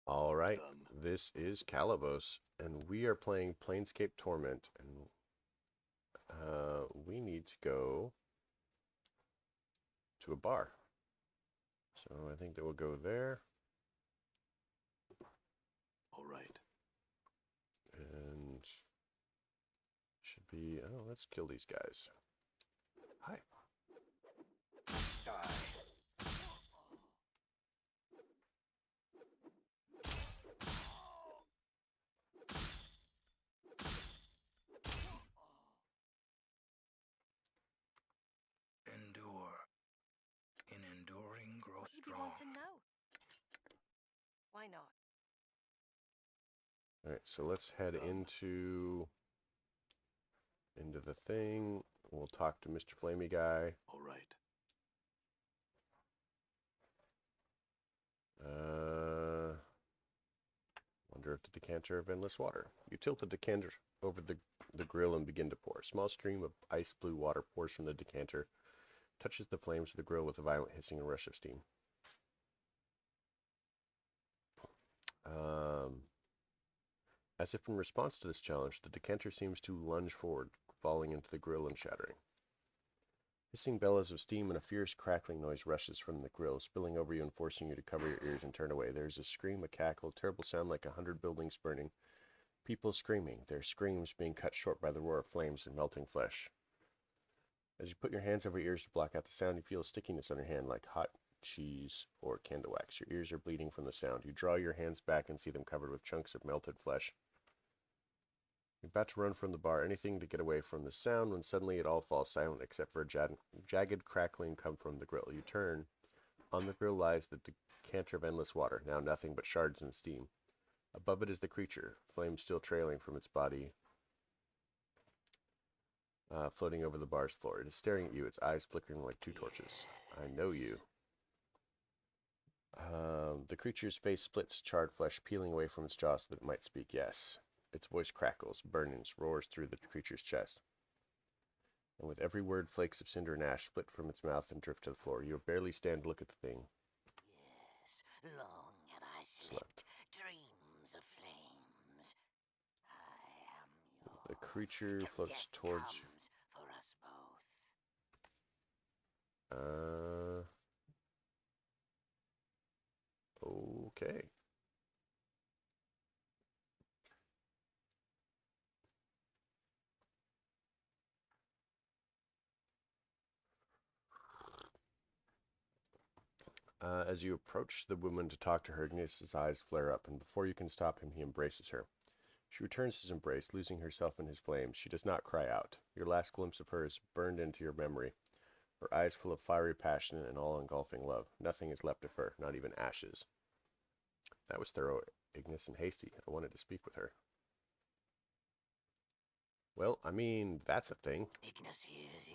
All right, Done. this is Calabos, and we are playing Planescape Torment, and we need to go to a bar. So I think that we'll go there, All right. and should be, oh, let's kill these guys. Hi. Die. Endure. In enduring, grow What you be strong. wanting now? Why not? All right, so let's head Done. into the thing. We'll talk to Mr. Flamey Guy. All right. Wonder if the decanter of endless water. You tilt the decanter over the grill and begin to pour. A small stream of ice blue water pours from the decanter, touches the flames of the grill with a violent hissing and rush of steam. As if in response to this challenge, the decanter seems to lunge forward, falling into the grill and shattering. Hissing bellows of steam and a fierce crackling noise rushes from the grill, spilling over you and forcing you to cover your ears and turn away. There is a scream, a cackle, a terrible sound like 100 buildings burning. People screaming, their screams being cut short by the roar of flames and melting flesh. As you put your hands over your ears to block out the sound, you feel a stickiness on your hand like hot cheese or candle wax. Your ears are bleeding from the sound. You draw your hands back and see them covered with chunks of melted flesh. You're about to run from the bar, anything to get away from the sound, when suddenly it all falls silent except for a jagged crackling come from the grill. You turn. On the grill lies the decanter of endless water, now nothing but shards and steam. Above it is the creature, flames still trailing from its body, floating over the bar's floor. It is staring at you, its eyes flickering like two torches. I know you. The creature's face splits, charred flesh peeling away from its jaw so that it might speak. Yes. Its voice crackles, burns, roars through the creature's chest. And with every word, flakes of cinder and ash split from its mouth and drift to the floor. You barely stand to look at the thing. Yes, long have I slept, dreams of flames. I am yours. The creature Till floats death towards you. comes for us both. Okay. As you approach the woman to talk to her, Ignace's eyes flare up, and before you can stop him, he embraces her. She returns his embrace, losing herself in his flames. She does not cry out. Your last glimpse of her is burned into your memory, her eyes full of fiery passion and all-engulfing love. Nothing is left of her, not even ashes. That was thorough, Ignis, and hasty. I wanted to speak with her. Well, I mean, that's a thing. Ignis hears you.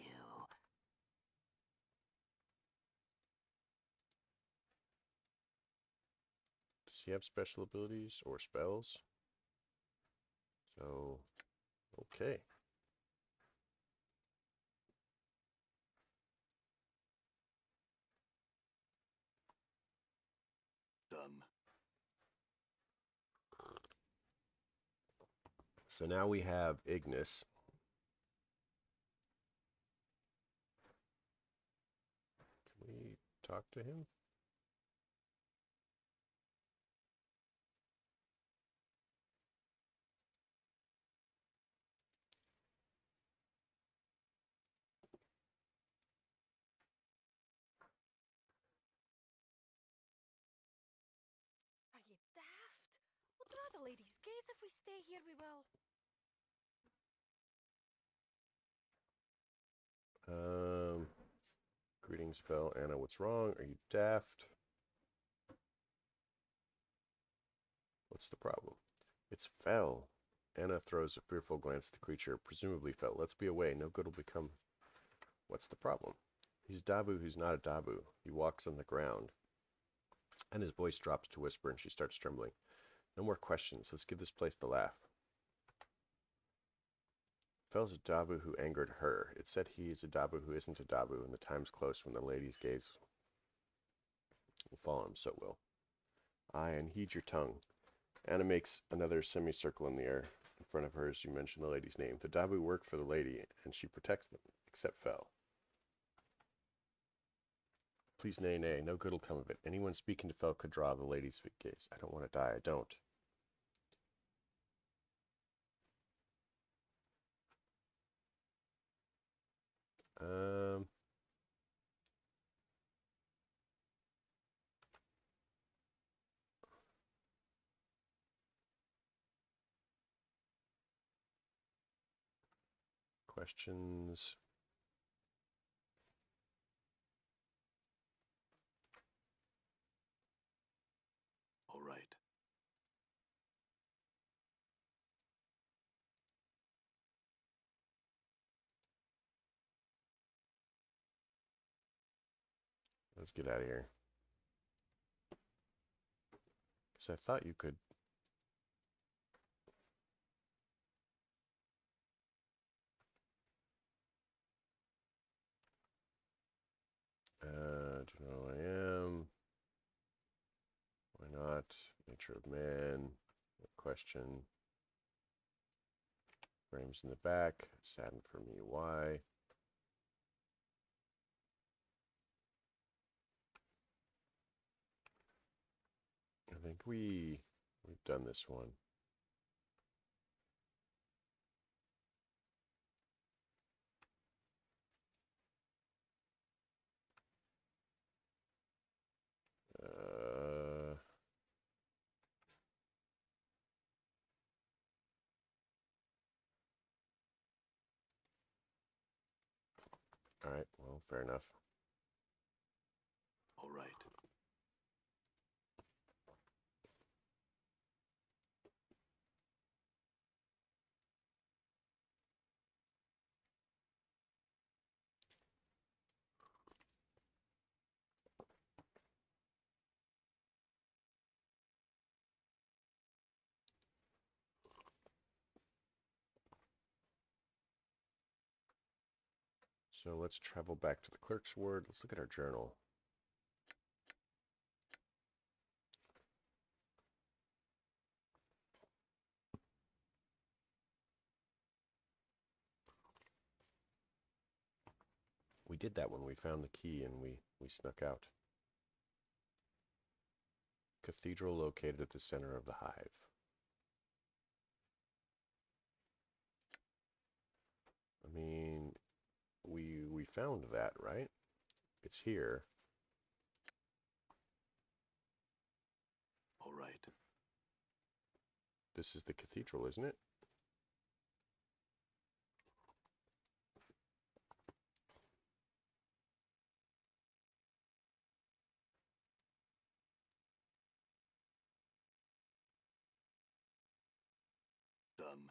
Does he have special abilities or spells? So, okay. Done. So now we have Ignis. Can we talk to him? Are you daft? We'll draw the lady's gaze. If we stay here, we will. Greetings, Fel. Anna, what's wrong? Are you daft? What's the problem? It's Fel. Anna throws a fearful glance at the creature, presumably Fel. Let's be away. No good will become. What's the problem? He's Dabu who's not a Dabu. He walks on the ground. And his voice drops to whisper and she starts trembling. No more questions. Let's give this place the laugh. Fel's a Dabu who angered her. It said he is a Dabu who isn't a Dabu, and the time's close when the lady's gaze will fall on him, so will. Aye, and heed your tongue. Anna makes another semicircle in the air in front of her as you mention the lady's name. The Dabu work for the lady, and she protects them, except Fel. Please, nay, nay, no good'll come of it. Anyone speaking to Fel could draw the lady's gaze. I don't want to die, I don't. Um... Questions? All right. Let's get out of here. Because I thought you could... do you know who I am? Why not? Nature of man. Question. Frames in the back. Saddened for me. Why? I think we've done this one. All right. Well, fair enough. All right. So let's travel back to the clerk's ward. Let's look at our journal. We did that when we found the key and we snuck out. Cathedral located at the center of the hive. I mean, we found that, right? It's here. All right. This is the cathedral, isn't it? Done.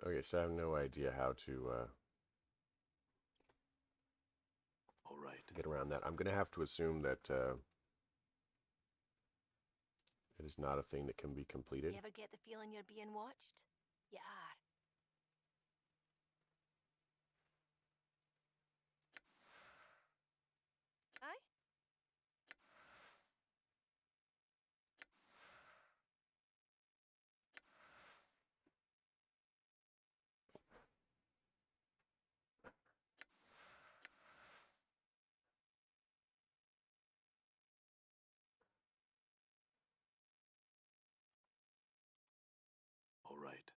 Okay, so I have no idea how to All right. get around that. I'm going to have to assume that it is not a thing that can be completed. You ever get the feeling you're being watched? You are. Aye? All right.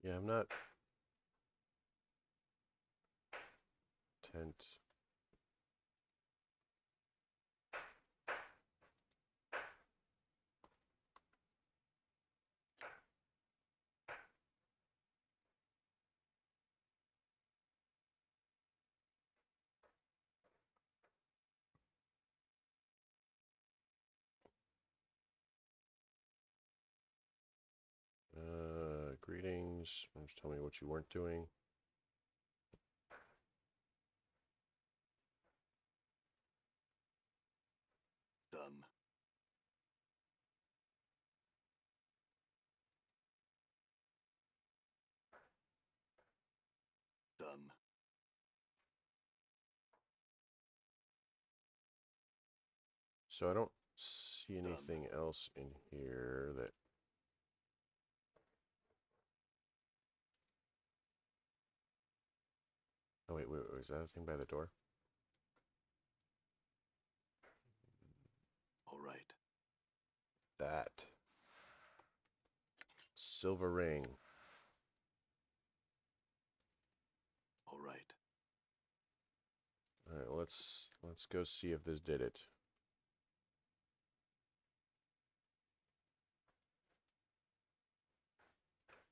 Yeah, I'm not... Tent... greetings. Just tell me what you weren't doing. Done. Done. So I don't see anything else in here that... Oh, wait, is that a thing by the door? All right. That. Silver ring. All right. All right, let's go see if this did it.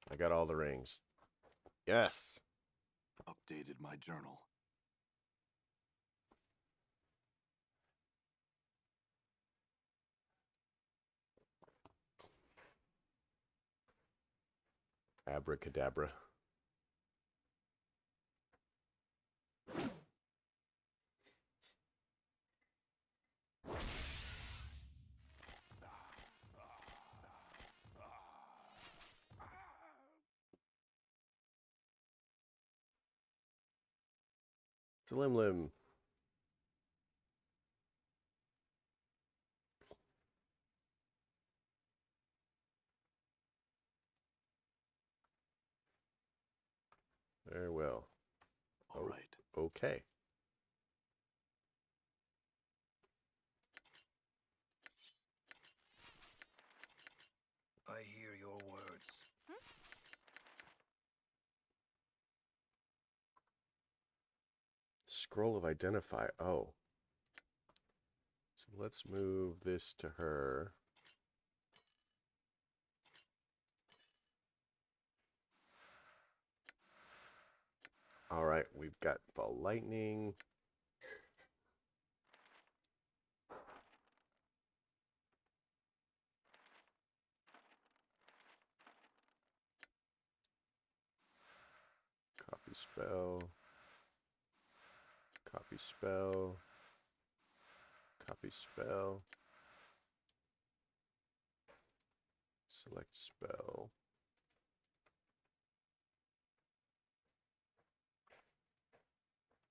I got all the rings. Yes. Updated my journal. Abracadabra. It's a limb. Very well. All right. Okay. I hear your words. Scroll of Identify. Oh. So let's move this to her. All right, we've got Ball Lightning. Copy spell. Copy spell. Copy spell. Select spell.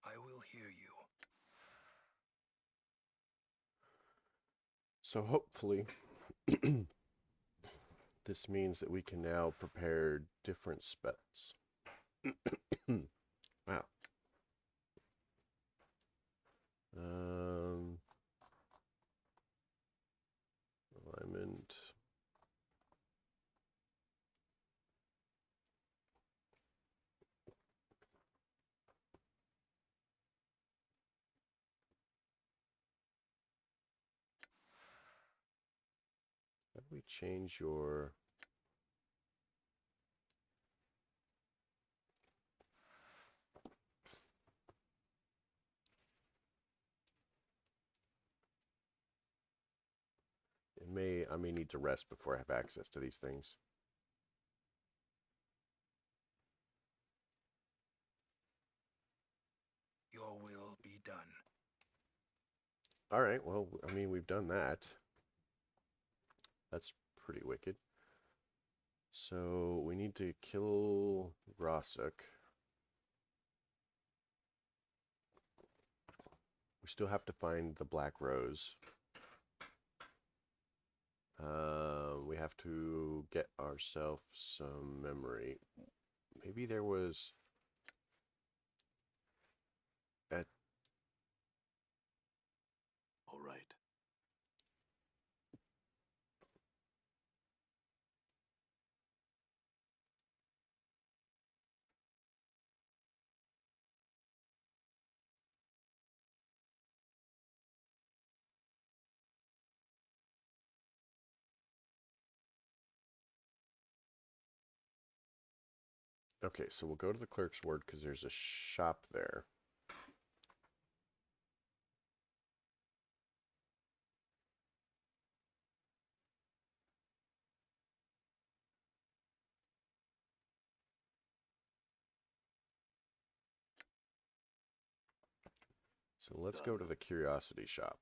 I will hear you. So hopefully this means that we can now prepare different spells. Wow. Alignment. How do we change your... I may need to rest before I have access to these things. Your will be done. All right, well, I mean, we've done that. That's pretty wicked. So we need to kill Rosuk. We still have to find the Black Rose. We have to get ourselves some memory. Maybe there was... At... All right. Okay, so we'll go to the clerk's ward because there's a shop there. So let's go to the curiosity shop.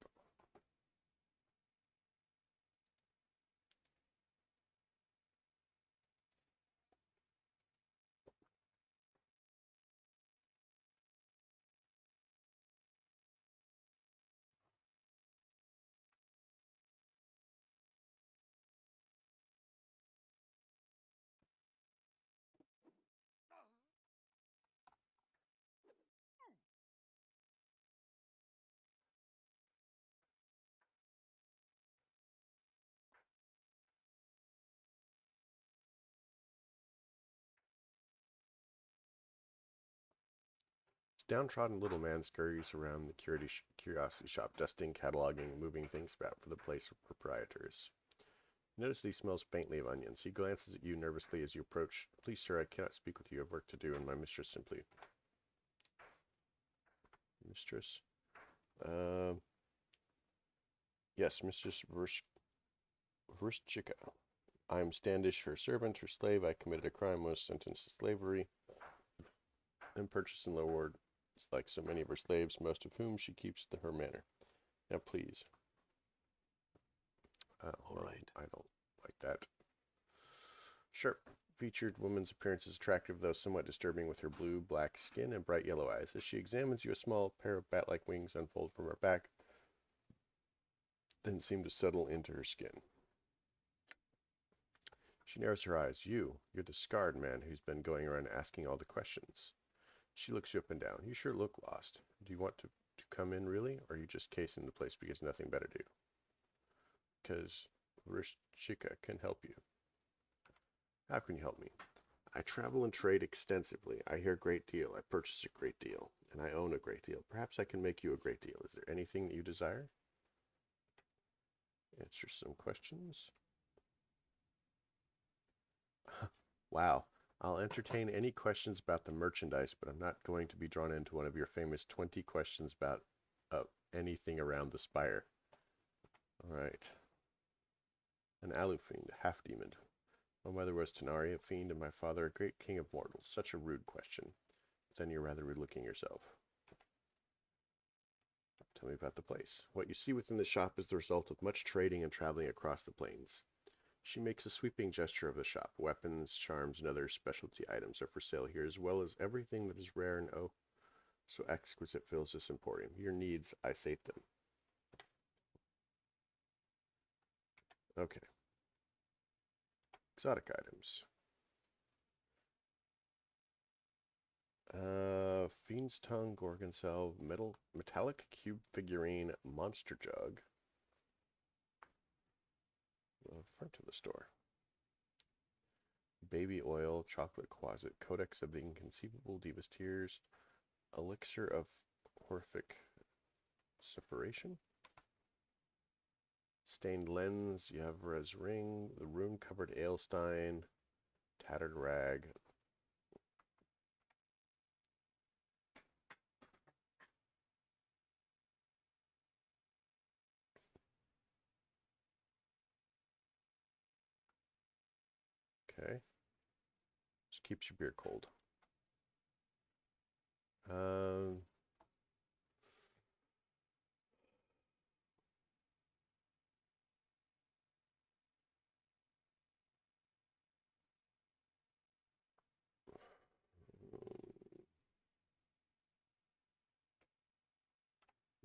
Downtrodden little man scurries around the curiosity shop, dusting, cataloging, and moving things about for the place proprietors. You notice that he smells faintly of onions. He glances at you nervously as you approach. Please, sir, I cannot speak with you. I have work to do, and my mistress simply... Mistress? Yes, Mistress Vrshchika. I am Standish, her servant, her slave. I committed a crime, was sentenced to slavery, and purchased in Loward. It's like so many of her slaves, most of whom she keeps in her manor. Now, please. All right. I don't like that. Sharp featured woman's appearance is attractive, though somewhat disturbing, with her blue-black skin and bright yellow eyes. As she examines you, a small pair of bat-like wings unfold from her back, then seem to settle into her skin. She narrows her eyes. You're the scarred man who's been going around asking all the questions. She looks you up and down. You sure look lost. Do you want to come in, really? Or are you just casing the place because nothing better to do? Because Vrshchika can help you. How can you help me? I travel and trade extensively. I hear a great deal. I purchase a great deal. And I own a great deal. Perhaps I can make you a great deal. Is there anything that you desire? Answer some questions. Wow. I'll entertain any questions about the merchandise, but I'm not going to be drawn into one of your famous 20 questions about anything around the spire. All right. An Alu fiend, half-demon. My mother was Tanari, a fiend, and my father a great king of mortals. Such a rude question. But then you're rather rude looking yourself. Tell me about the place. What you see within the shop is the result of much trading and traveling across the plains. She makes a sweeping gesture of the shop. Weapons, charms, and other specialty items are for sale here, as well as everything that is rare and so exquisite fills this emporium. Your needs, I sate them. Okay. Exotic items. Fiend's Tongue, Gorgon Cell, metallic cube figurine, monster jug. Front of the store. Baby oil, chocolate closet, codex of the inconceivable, Diva's tears, elixir of horrific separation, stained lens, Yavra's ring, the rune-covered Aelstein, tattered rag. Okay. Just keeps your beer cold.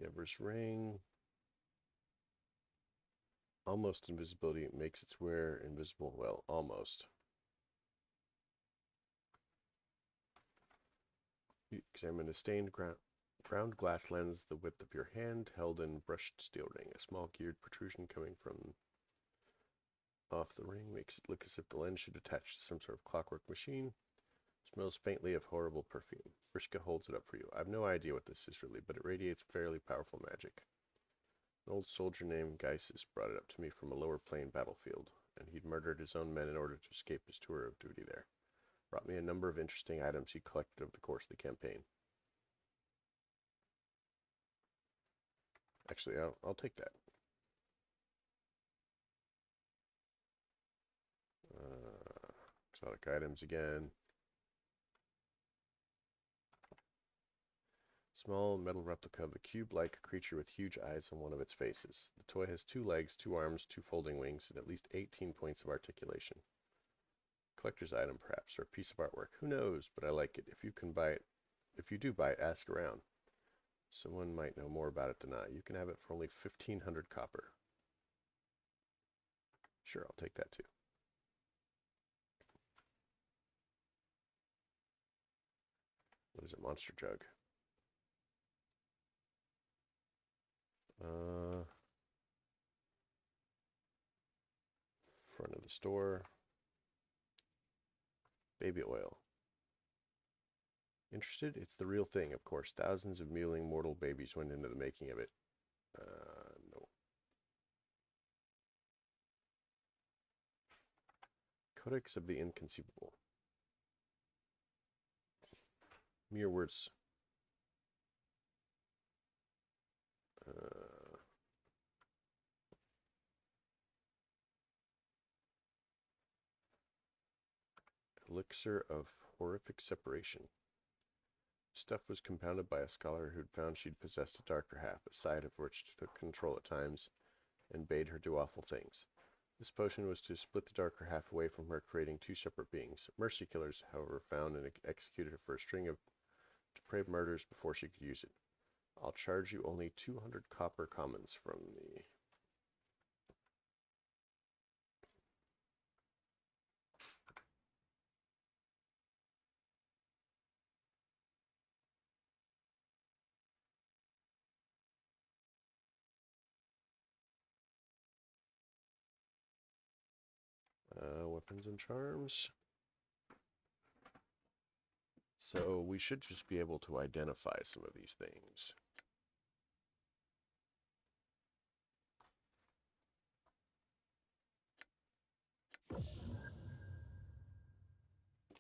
Yavra's ring. Almost invisibility makes its wearer invisible. Well, almost. You examine a stained ground glass lens, the width of your hand, held in brushed steel ring. A small geared protrusion coming from off the ring makes it look as if the lens should attach to some sort of clockwork machine. Smells faintly of horrible perfume. Vrshchika holds it up for you. I have no idea what this is really, but it radiates fairly powerful magic. An old soldier named Geisis brought it up to me from a lower plane battlefield, and he'd murdered his own men in order to escape his tour of duty there. Brought me a number of interesting items he collected over the course of the campaign. Actually, I'll take that. Exotic items again. Small metal replica of a cube-like creature with huge eyes on one of its faces. The toy has 2 legs, 2 arms, 2 folding wings, and at least 18 points of articulation. Collector's item, perhaps, or a piece of artwork. Who knows, but I like it. If you do buy it, ask around. Someone might know more about it than I. You can have it for only 1,500 copper. Sure, I'll take that too. What is it? Monster jug. Front of the store. Baby oil. Interested? It's the real thing, of course. Thousands of mewling mortal babies went into the making of it. No. Codex of the Inconceivable. Mere words. Elixir of Horrific Separation. Stuff was compounded by a scholar who'd found she'd possessed a darker half, a side of which took control at times and bade her do awful things. This potion was to split the darker half away from her, creating 2 separate beings. Mercy killers, however, found and executed her for a string of depraved murders before she could use it. I'll charge you only 200 copper commons from the... weapons and charms. So we should just be able to identify some of these things.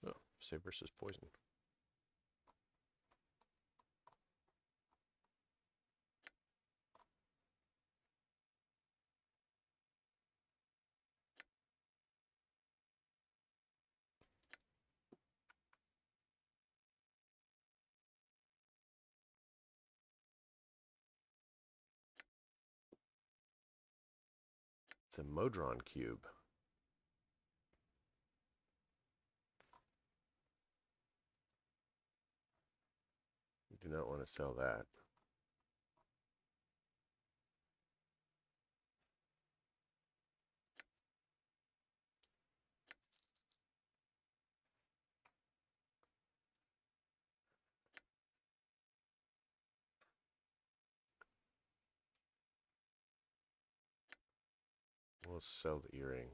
Oh, save versus poison. It's a Modron cube. You do not want to sell that. We'll sell the earring.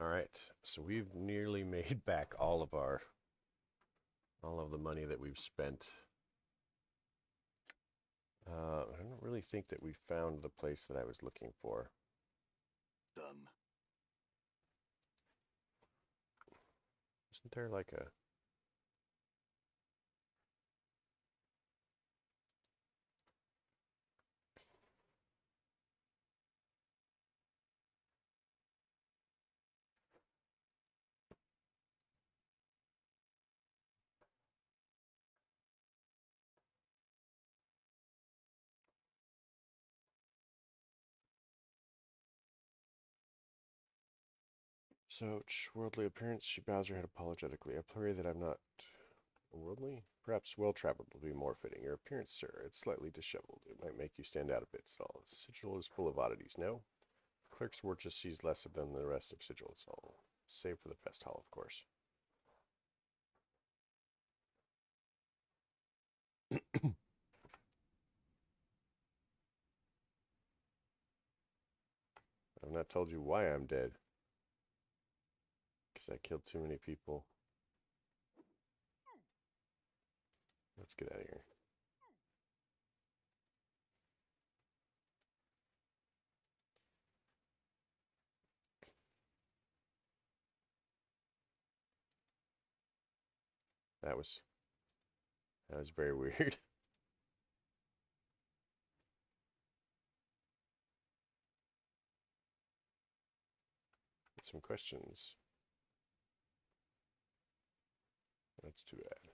All right, so we've nearly made back all of the money that we've spent. I don't really think that we found the place that I was looking for. Done. Isn't there like a... So, worldly appearance, she bows her head apologetically. I pray that I'm not Worldly? Perhaps well-traveled would be more fitting. Your appearance, sir, it's slightly disheveled. It might make you stand out a bit. All Sigil is full of oddities, no? Clerk's ward just sees less of them than the rest of Sigil. It's all save for the fest hall, of course. I've not told you why I'm dead. Because I killed too many people. Let's get out of here. That was very weird. Some questions. That's too bad.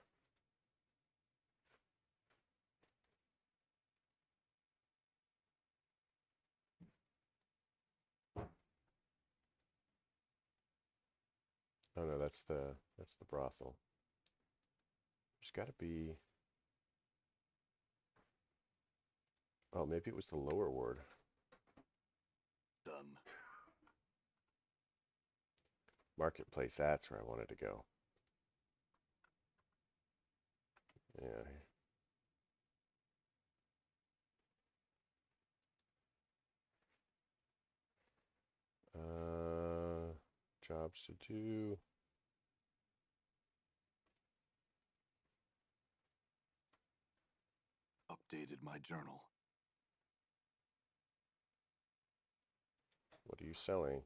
Oh no, that's the brothel. There's got to be. Oh, maybe it was the lower ward. Dumb. Marketplace. That's where I wanted to go. Yeah. Jobs to do. Updated my journal. What are you selling?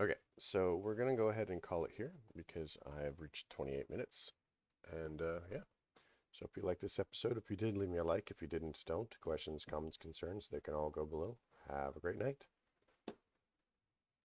Okay, so we're going to go ahead and call it here because I have reached 28 minutes. And yeah, so if you like this episode, if you did, leave me a like. If you didn't, don't. Questions, comments, concerns, they can all go below. Have a great night.